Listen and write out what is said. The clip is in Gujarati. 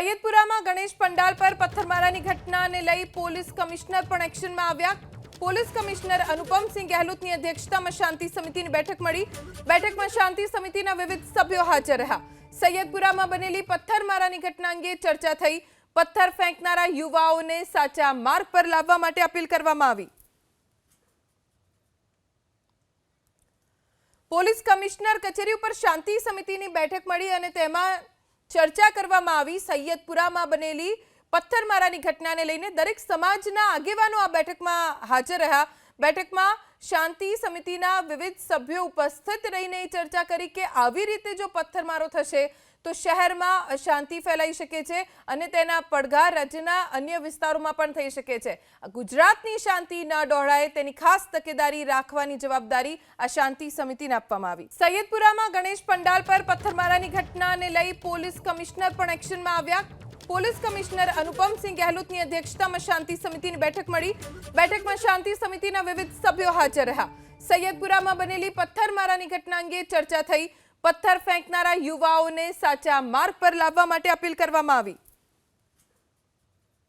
સૈયદપુરામાં ગણેશ પંડાલ પર પથ્થરમારાની ઘટનાને લઈ પોલીસ કમિશનર પણ એક્શનમાં આવ્યા। પોલીસ કમિશનર અનુપમસિંહ ગહેલોતની અધ્યક્ષતામાં શાંતિ સમિતિની બેઠક મળી। બેઠકમાં શાંતિ સમિતિના વિવિધ સભ્યો હાજર રહ્યા। સૈયદપુરામાં બનેલી પથ્થરમારાની ઘટના અંગે ચર્ચા થઈ। પથ્થર ફેંકનારા યુવાઓને સાચા માર્ગ પર લાવવા માટે અપીલ કરવામાં આવી। પોલીસ કમિશનર કચેરી ઉપર શાંતિ સમિતિની બેઠક મળી અને તેમાં ચર્ચા કરવામાં આવી। સૈયદપુરામાં બનેલી પથ્થરમારાની ઘટનાને લઈને દરેક સમાજના આગેવાનો આ બેઠકમાં હાજર રહ્યા। બેઠકમાં શાંતિ સમિતિના વિવિધ સભ્યો ઉપસ્થિત રહીને ચર્ચા કરી કે આવી રીતે જો પથ્થરમારો થશે તો શહેરમાં અશાંતિ ફેલાઈ શકે છે અને તેના પડઘા રાજ્યના અન્ય વિસ્તારોમાં પણ થઈ શકે છે। ગુજરાતની શાંતિ ન ડહોળાય તેની ખાસ તકેદારી રાખવાની જવાબદારી આ શાંતિ સમિતિને આપવામાં આવી। સૈયદપુરામાં ગણેશ પંડાલ પર પથ્થરમારાની ઘટનાને લઈ પોલીસ કમિશનર પણ એક્શનમાં આવ્યા। પોલીસ કમિશનર અનુપમસિંહ ગહેલોતની અધ્યક્ષતામાં શાંતિ સમિતિની બેઠક મળી। બેઠકમાં શાંતિ સમિતિના વિવિધ સભ્યો હાજર રહ્યા। સૈયદપુરામાં બનેલી પથ્થરમારાની ઘટના અંગે ચર્ચા થઈ। પથ્થર ફેંકનારા યુવાઓને સાચા માર્ગ પર લાવવા માટે અપીલ કરવામાં આવી।